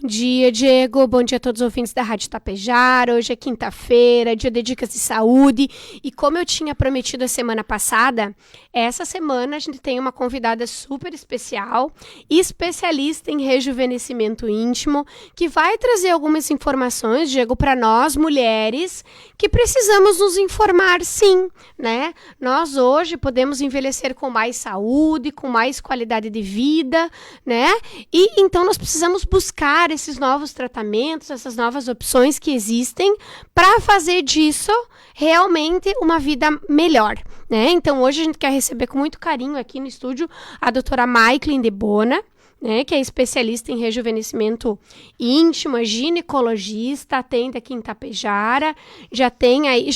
dia, Diego. Bom dia a todos os ouvintes da Rádio Tapejara. Hoje é quinta-feira, dia de dicas de saúde. E como eu tinha prometido a semana passada, essa semana a gente tem uma convidada super especial, especialista em rejuvenescimento íntimo, que vai trazer algumas informações, Diego, para nós, mulheres, que precisamos nos informar, sim, né? Nós hoje podemos envelhecer com mais saúde, com mais qualidade de vida, né? E então nós precisamos buscar esses novos tratamentos, essas novas opções que existem para fazer disso realmente uma vida melhor, né? Então hoje a gente quer receber com muito carinho aqui no estúdio a doutora Maiklin de Bona, né, que é especialista em rejuvenescimento íntimo, ginecologista, atende aqui em Tapejara, já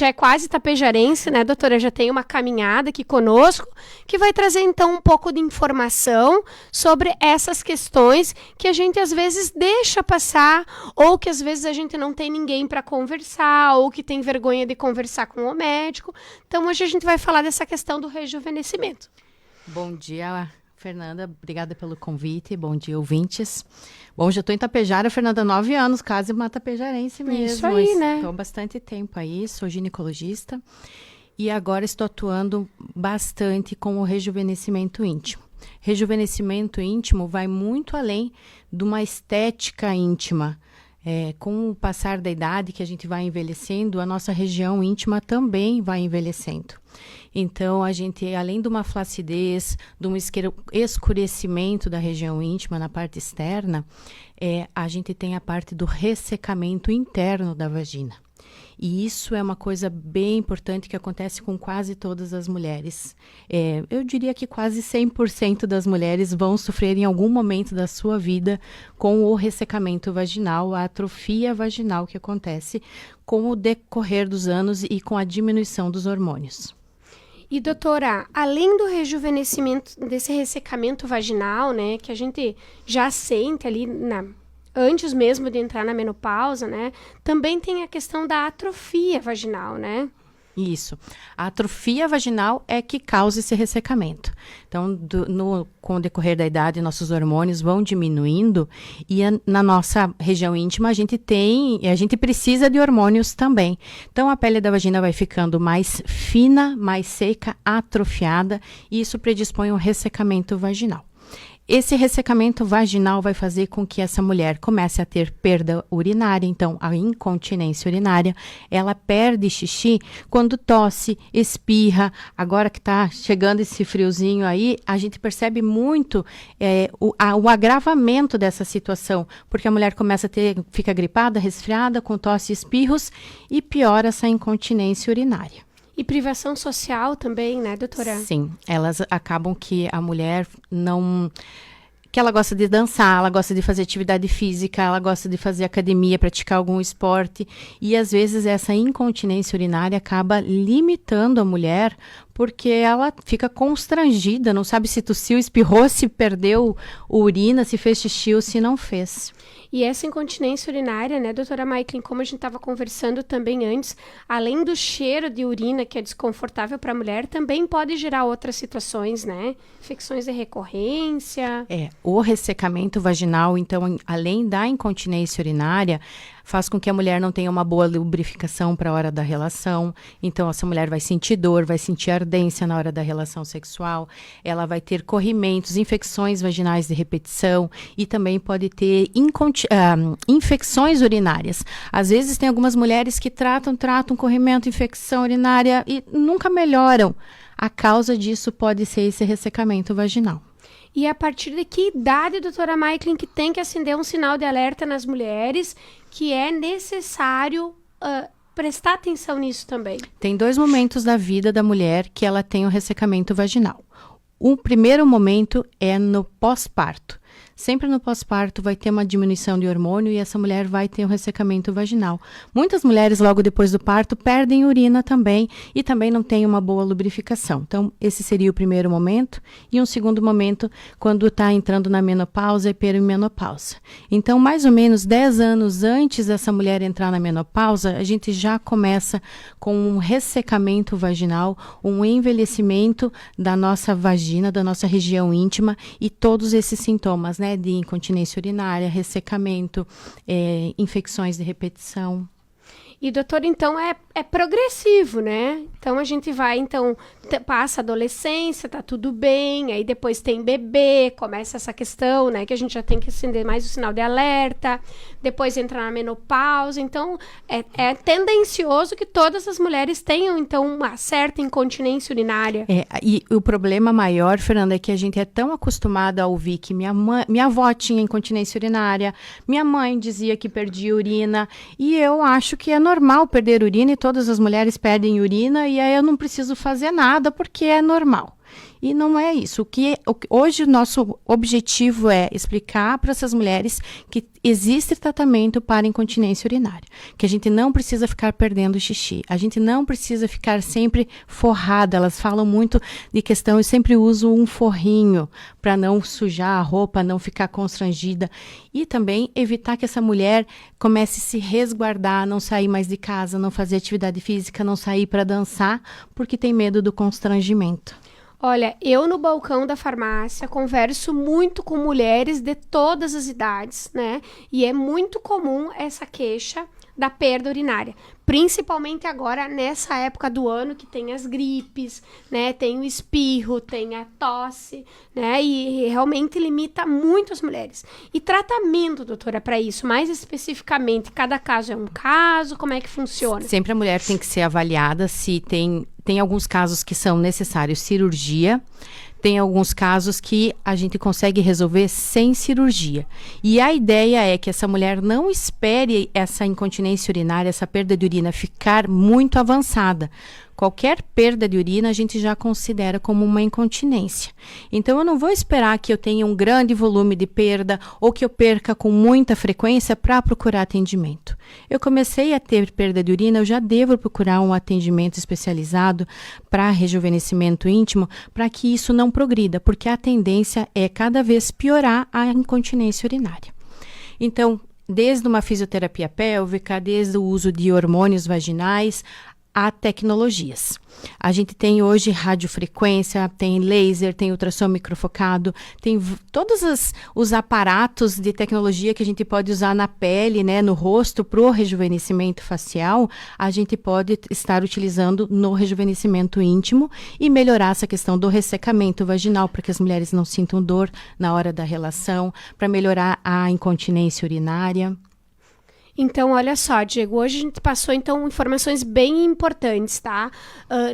é quase tapejarense, né, doutora? Já tem uma caminhada aqui conosco, que vai trazer então um pouco de informação sobre essas questões que a gente às vezes deixa passar, ou que às vezes a gente não tem ninguém para conversar, ou que tem vergonha de conversar com o médico. Então hoje a gente vai falar dessa questão do rejuvenescimento. Bom dia, Fernanda, obrigada pelo convite, bom dia, ouvintes. Bom, já estou em Tapejara, Fernanda, 9 anos, quase uma tapejarense mesmo. Isso aí, né? Estou há bastante tempo aí, sou ginecologista e agora estou atuando bastante com o rejuvenescimento íntimo. Rejuvenescimento íntimo vai muito além de uma estética íntima. Com o passar da idade que a gente vai envelhecendo, a nossa região íntima também vai envelhecendo. Então, a gente, além de uma flacidez, de um escurecimento da região íntima na parte externa, a gente tem a parte do ressecamento interno da vagina. E isso é uma coisa bem importante que acontece com quase todas as mulheres. Eu diria que quase 100% das mulheres vão sofrer em algum momento da sua vida com o ressecamento vaginal, a atrofia vaginal que acontece com o decorrer dos anos e com a diminuição dos hormônios. E doutora, além do rejuvenescimento, desse ressecamento vaginal, né, que a gente já sente ali antes mesmo de entrar na menopausa, né? Também tem a questão da atrofia vaginal, né? Isso. A atrofia vaginal é que causa esse ressecamento. Então, com o decorrer da idade, nossos hormônios vão diminuindo e na nossa região íntima a gente precisa de hormônios também. Então, a pele da vagina vai ficando mais fina, mais seca, atrofiada e isso predispõe ao ressecamento vaginal. Esse ressecamento vaginal vai fazer com que essa mulher comece a ter perda urinária, então a incontinência urinária, ela perde xixi quando tosse, espirra. Agora que está chegando esse friozinho aí, a gente percebe muito o agravamento dessa situação, porque a mulher fica gripada, resfriada, com tosse e espirros e piora essa incontinência urinária. E privação social também, né, doutora? Sim, elas acabam que a mulher que ela gosta de dançar, ela gosta de fazer atividade física, ela gosta de fazer academia, praticar algum esporte, e às vezes essa incontinência urinária acaba limitando a mulher, porque ela fica constrangida, não sabe se tossiu, espirrou, se perdeu urina, se fez xixi ou se não fez. E essa incontinência urinária, né, doutora Maiklin, como a gente estava conversando também antes, além do cheiro de urina que é desconfortável para a mulher, também pode gerar outras situações, né? Infecções de recorrência. O ressecamento vaginal, então, além da incontinência urinária, faz com que a mulher não tenha uma boa lubrificação para a hora da relação. Então, essa mulher vai sentir dor, vai sentir ardência na hora da relação sexual. Ela vai ter corrimentos, infecções vaginais de repetição e também pode ter infecções urinárias. Às vezes, tem algumas mulheres que tratam corrimento, infecção urinária e nunca melhoram. A causa disso pode ser esse ressecamento vaginal. E a partir de que idade, doutora Maiklin, que tem que acender um sinal de alerta nas mulheres que é necessário prestar atenção nisso também? Tem 2 momentos da vida da mulher que ela tem o ressecamento vaginal. O primeiro momento é no pós-parto. Sempre no pós-parto vai ter uma diminuição de hormônio e essa mulher vai ter um ressecamento vaginal. Muitas mulheres, logo depois do parto, perdem urina também e também não têm uma boa lubrificação. Então, esse seria o primeiro momento. E um segundo momento, quando está entrando na menopausa e perimenopausa. Então, mais ou menos 10 anos antes dessa mulher entrar na menopausa, a gente já começa com um ressecamento vaginal, um envelhecimento da nossa vagina, da nossa região íntima e todos esses sintomas, né? né, de incontinência urinária, ressecamento, infecções de repetição. E, doutor, então é progressivo, né? Então a gente vai, passa a adolescência, tá tudo bem, aí depois tem bebê, começa essa questão, né? Que a gente já tem que acender mais o sinal de alerta, depois entra na menopausa, então é tendencioso que todas as mulheres tenham, então, uma certa incontinência urinária. E o problema maior, Fernanda, é que a gente é tão acostumado a ouvir que minha avó tinha incontinência urinária, minha mãe dizia que perdia urina, e eu acho que é normal perder urina e todas as mulheres perdem urina e aí eu não preciso fazer nada porque é normal. E não é isso. Hoje o nosso objetivo é explicar para essas mulheres que existe tratamento para incontinência urinária, que a gente não precisa ficar perdendo xixi, a gente não precisa ficar sempre forrada. Elas falam muito de questão, eu sempre uso um forrinho para não sujar a roupa, não ficar constrangida e também evitar que essa mulher comece a se resguardar, não sair mais de casa, não fazer atividade física, não sair para dançar, porque tem medo do constrangimento. Olha, eu no balcão da farmácia converso muito com mulheres de todas as idades, né? E é muito comum essa queixa da perda urinária, principalmente agora nessa época do ano que tem as gripes, né? Tem o espirro, tem a tosse, né? E realmente limita muito as mulheres. E tratamento, doutora, para isso, mais especificamente, cada caso é um caso, como é que funciona? Sempre a mulher tem que ser avaliada se tem alguns casos que são necessários cirurgia, tem alguns casos que a gente consegue resolver sem cirurgia. E a ideia é que essa mulher não espere essa incontinência urinária, essa perda de urina ficar muito avançada. Qualquer perda de urina a gente já considera como uma incontinência. Então eu não vou esperar que eu tenha um grande volume de perda ou que eu perca com muita frequência para procurar atendimento. Eu comecei a ter perda de urina, eu já devo procurar um atendimento especializado para rejuvenescimento íntimo para que isso não progrida, porque a tendência é cada vez piorar a incontinência urinária. Então, desde uma fisioterapia pélvica, desde o uso de hormônios vaginais, a tecnologias. A gente tem hoje radiofrequência, tem laser, tem ultrassom microfocado, tem todos os aparatos de tecnologia que a gente pode usar na pele, né, no rosto, para o rejuvenescimento facial, a gente pode estar utilizando no rejuvenescimento íntimo e melhorar essa questão do ressecamento vaginal, para que as mulheres não sintam dor na hora da relação, para melhorar a incontinência urinária. Então, olha só, Diego, hoje a gente passou, então, informações bem importantes, tá?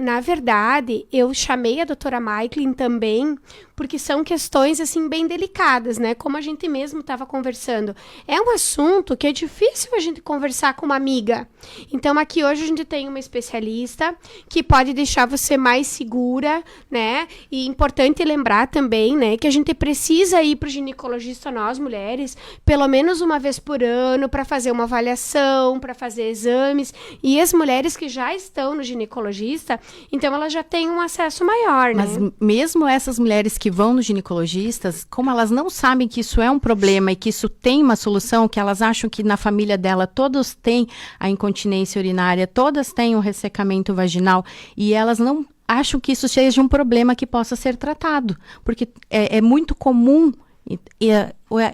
Na verdade, eu chamei a doutora Maiklin também, porque são questões, assim, bem delicadas, né? Como a gente mesmo estava conversando. É um assunto que é difícil a gente conversar com uma amiga. Então, aqui hoje a gente tem uma especialista que pode deixar você mais segura, né? E importante lembrar também, né, que a gente precisa ir para o ginecologista, nós mulheres, pelo menos uma vez por ano, para fazer uma avaliação, para fazer exames. E as mulheres que já estão no ginecologista, então elas já têm um acesso maior, né? Mas mesmo essas mulheres que vão nos ginecologistas, como elas não sabem que isso é um problema e que isso tem uma solução, que elas acham que na família dela todos têm a incontinência urinária, todas têm o ressecamento vaginal, e elas não acham que isso seja um problema que possa ser tratado, porque é muito comum.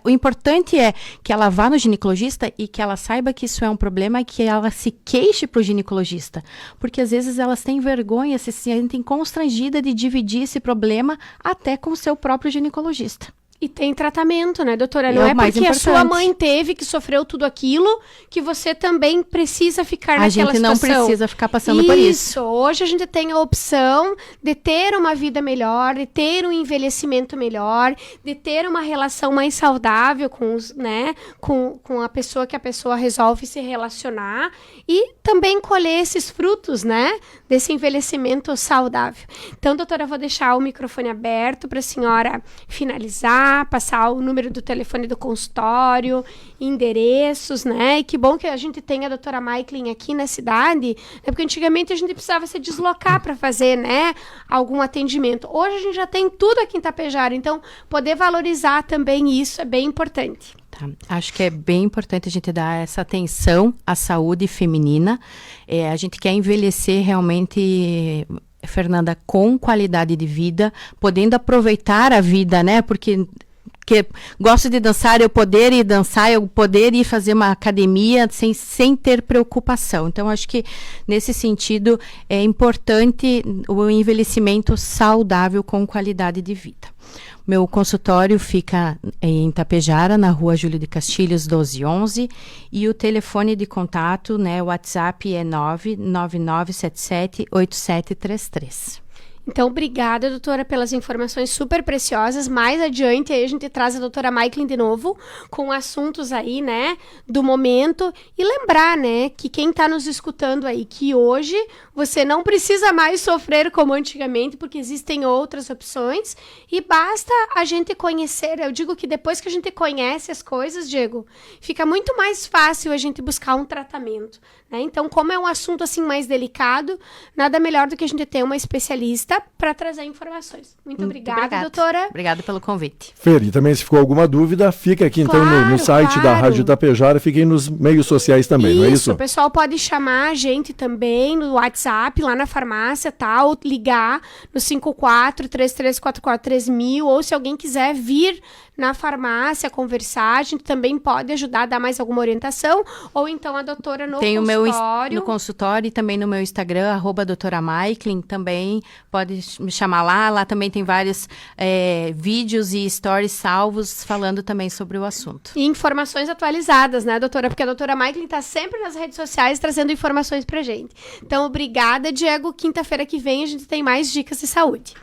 O importante é que ela vá no ginecologista e que ela saiba que isso é um problema e que ela se queixe para o ginecologista, porque às vezes elas têm vergonha, se sentem constrangidas de dividir esse problema até com o seu próprio ginecologista. E tem tratamento, né, doutora? Não é porque a sua mãe teve, que sofreu tudo aquilo, que você também precisa ficar naquela situação. A gente não precisa ficar passando por isso. Isso. Hoje a gente tem a opção de ter uma vida melhor, de ter um envelhecimento melhor, de ter uma relação mais saudável com a pessoa que a pessoa resolve se relacionar e também colher esses frutos, né, desse envelhecimento saudável. Então, doutora, eu vou deixar o microfone aberto para a senhora finalizar, passar o número do telefone do consultório, endereços, né? E que bom que a gente tem a doutora Maiklin aqui na cidade, né? Porque antigamente a gente precisava se deslocar para fazer, né, algum atendimento. Hoje a gente já tem tudo aqui em Tapejara, então poder valorizar também isso é bem importante. Tá. Acho que é bem importante a gente dar essa atenção à saúde feminina. A gente quer envelhecer realmente, Fernanda, com qualidade de vida, podendo aproveitar a vida, né? Porque porque gosto de dançar, eu poder ir dançar, eu poder ir fazer uma academia sem ter preocupação. Então, acho que nesse sentido é importante o envelhecimento saudável com qualidade de vida. Meu consultório fica em Tapejara, na rua Júlio de Castilhos, 1211, e o telefone de contato, né, o WhatsApp é 999778733. Então, obrigada, doutora, pelas informações super preciosas. Mais adiante, aí a gente traz a doutora Maiklin de novo, com assuntos aí, né, do momento. E lembrar, né, que quem está nos escutando aí, que hoje você não precisa mais sofrer como antigamente, porque existem outras opções. E basta a gente conhecer. Eu digo que depois que a gente conhece as coisas, Diego, fica muito mais fácil a gente buscar um tratamento, né? Então, como é um assunto assim mais delicado, nada melhor do que a gente ter uma especialista para trazer informações. Muito obrigada, doutora. Obrigada pelo convite. Fer, e também se ficou alguma dúvida, fica aqui então no site da Rádio Tapejara, fiquem nos meios sociais também, não é isso? O pessoal pode chamar a gente também no WhatsApp, lá na farmácia, tá? Ou ligar no 54-3344-3000, ou se alguém quiser vir na farmácia conversar, a gente também pode ajudar a dar mais alguma orientação, ou então a doutora no Tem consultório. No consultório e também no meu Instagram, @doutora Maiklin, também pode me chamar lá também tem vários vídeos e stories salvos falando também sobre o assunto. E informações atualizadas, né, doutora? Porque a doutora Maiklin está sempre nas redes sociais trazendo informações pra gente. Então, obrigada, Diego. Quinta-feira que vem a gente tem mais dicas de saúde.